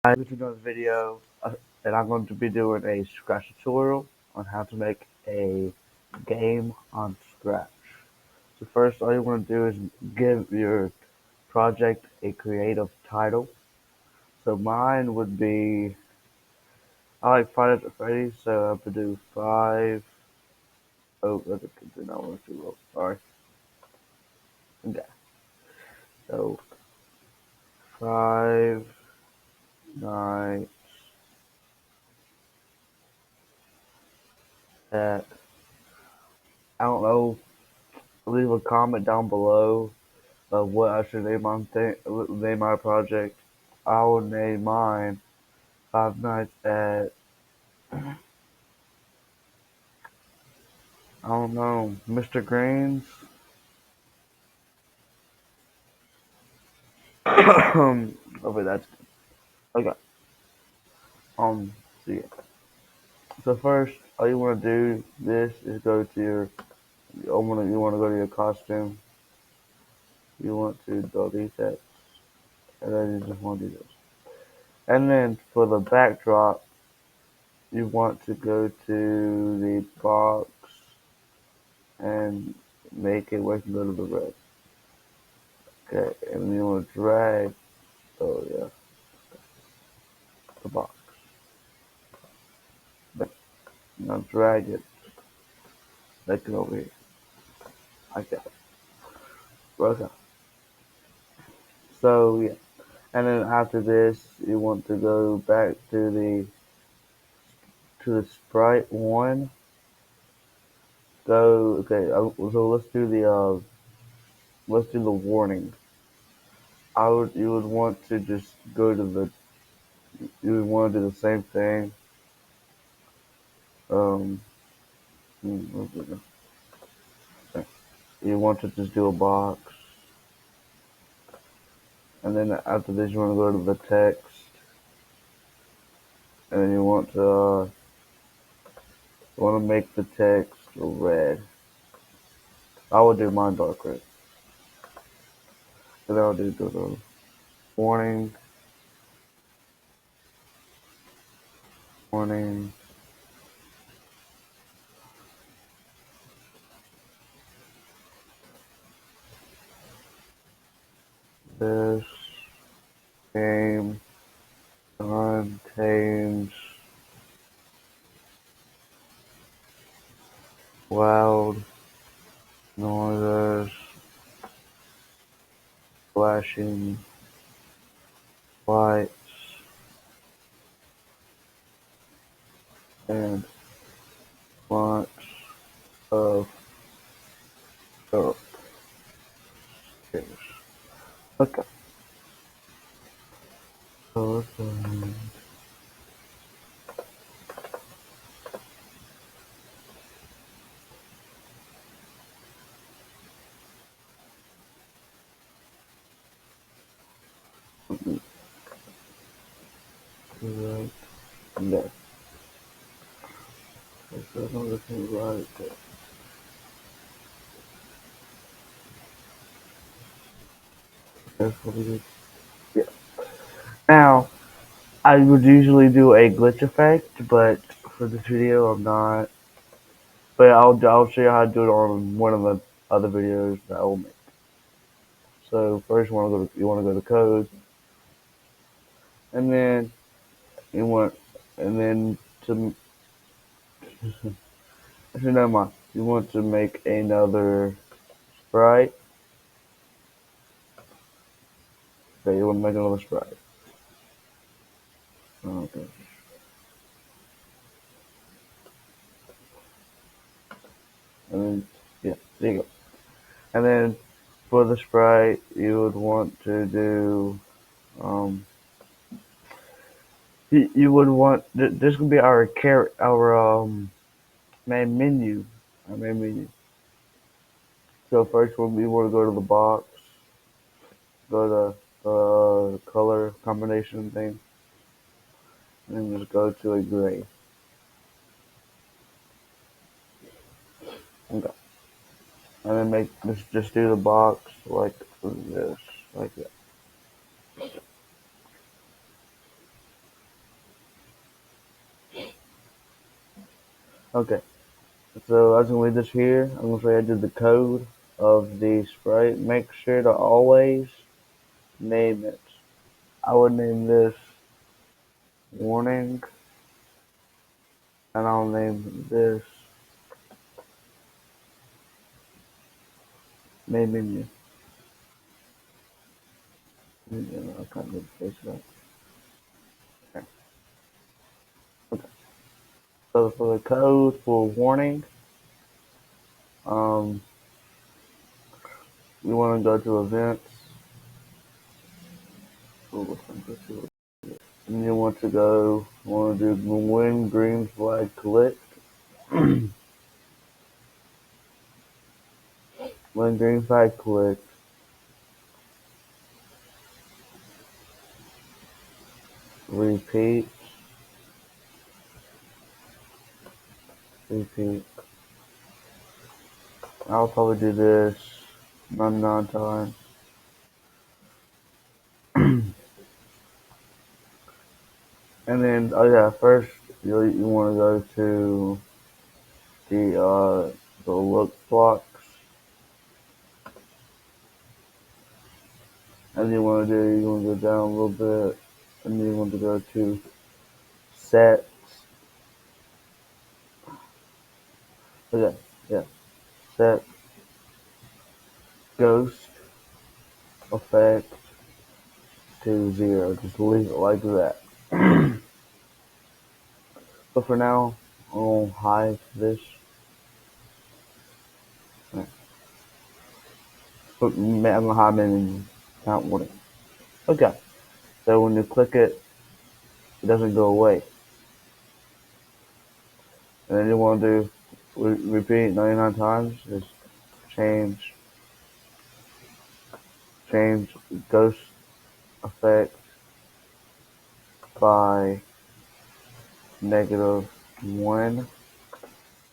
I'm to another video, and I'm going to be doing a Scratch tutorial on how to make a game on Scratch. So first, all you want to do is give your project a creative title. So mine would be, I like Five Nights at Freddy's, so I have to do five. Oh, that's a good I want to do real. Sorry. Okay. So Five Nights at, I don't know. Leave a comment down below of what I should name my project. I would name mine Five Nights at, I don't know, Mr. Green's. Okay, that's okay. Um, so yeah. So first, all you want to do this is go to your. You want to go to your costume. You want to delete that, and then you just want to do this. And then for the backdrop, you want to go to the box and make it where you can go to the red. Okay, and then you want to drag. Oh yeah, the box. But now drag it, like it over here, like that. Okay. So yeah, and then after this, you want to go back to the sprite one. Go okay. So let's do the warning. You would want to just go to the you would want to do the same thing. Um, what's it? You want to just do a box, and then after this, you want to go to the text, and then you want to make the text red. I would do mine dark red. And then I'll do the warning, warning. This game contains loud noises, flashing lights, and lots of jump scares. Okay. So right there. So another thing right there. That's what we did. Yeah. Now, I would usually do a glitch effect, but for this video, I'm not. But I'll show you how to do it on one of the other videos that I will make. So first, you want to go to code, and then you want, and then to actually never mind. You want to make another sprite. Okay, you want to make another sprite. Okay. And then yeah, there you go. And then for the sprite, you would want to do you would want this would be our main menu, our main menu. So first, when we want to go to the box, go to color combination thing, and then just go to a gray. Okay. And then just do the box like this, like that. Okay, so as I'm gonna leave this here, I'm gonna say I did the code of the sprite. Make sure to always name it. I would name this warning, and I'll name this main menu. I can't really face it up. Okay. Okay. So for the code for warning, um, we want to go to events. And you want to do when green flag click. When green flag click, repeat, repeat. I'll probably do this 99 times. And then, oh yeah, first you want to go to the look blocks, and you want to go down a little bit, and then you want to go to set. Okay, yeah, set ghost effect to 0. Just leave it like that. But for now, I'll hide this. But I'm gonna hide it and count warning. Okay, so when you click it, it doesn't go away. And then you want to do repeat 99 times. Just change change ghost effect by -1.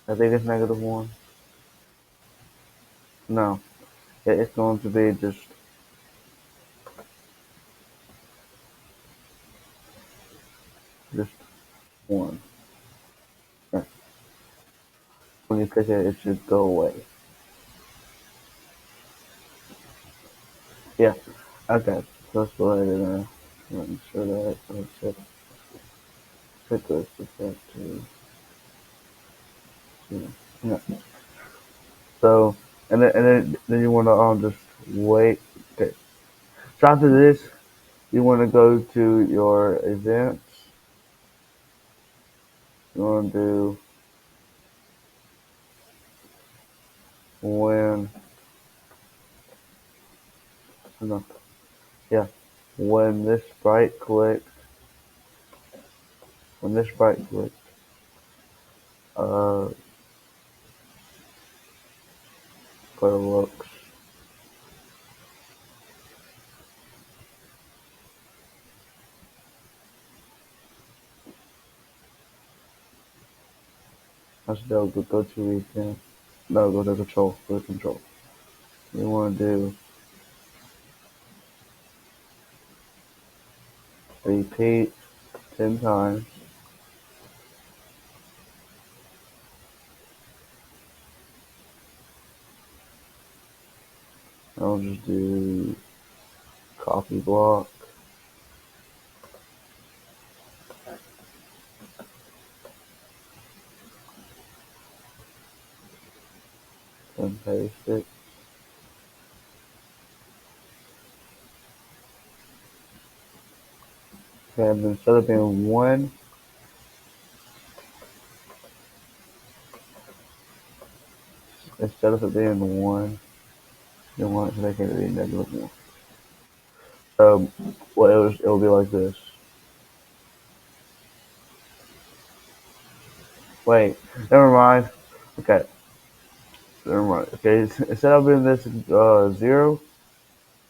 I think it's -1. No, it's going to be just 1. Yeah. When you click it, it should go away. Yeah. Okay. So let's go ahead and make sure that I set ghost effect to yeah. So then you want to just wait. Okay. So after this, you want to go to your events. You want to do when, no, yeah, when this sprite clicks, when this sprite clicks, uh, go to looks. I should go to event. No, go to control. Go to control. You want to do repeat 10 times. I'll just do copy block and paste it. And instead of being 1, instead of it being 1, you want to make it be -1. Well, it'll be like this. Wait, never mind. Okay, never mind. Okay, instead of being this 0,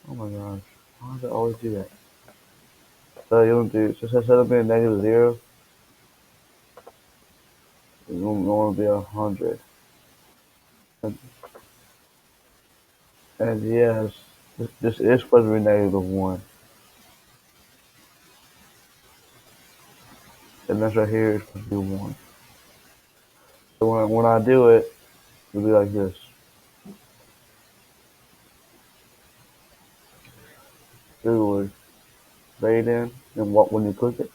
oh my gosh, why does it always do that? So you want to do, so instead of being -0, you want to be 100. And, and yes, this is supposed to be -1. And this right here is supposed to be 1. So when I do it, it'll be like this. It will fade in, and what when you click it,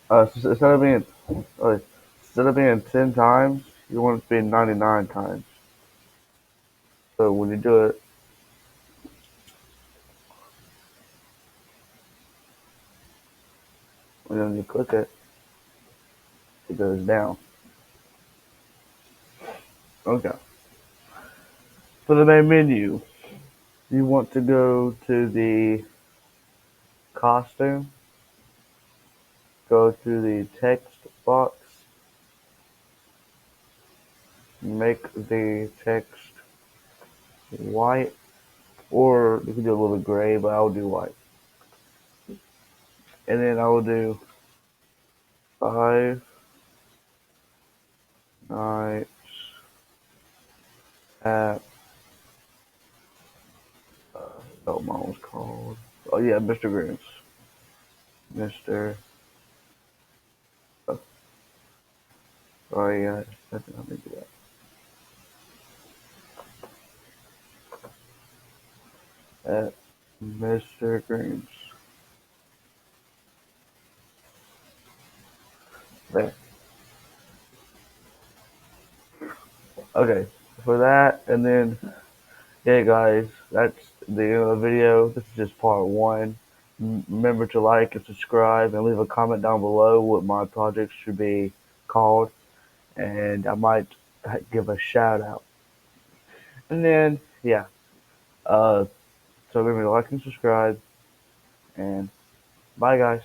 instead of being uh, instead of being 10 times, you want it to be 99 times. So when you do it, and then you click it, it goes down. Okay. For the main menu, you want to go to the costume, go to the text box, make the text white, or you can do a little bit gray, but I will do white. And then I will do 5 nights at, oh, mine was called, oh yeah, Mr. Green's. Mr. Oh, sorry, I did not mean to do that. At Mr. Green's. There. Okay, for that, and then, yeah, guys, that's the end of the video. This is just part one. Remember to like and subscribe and leave a comment down below what my project should be called, and I might give a shout out. And then, yeah, so remember to like and subscribe, and bye, guys.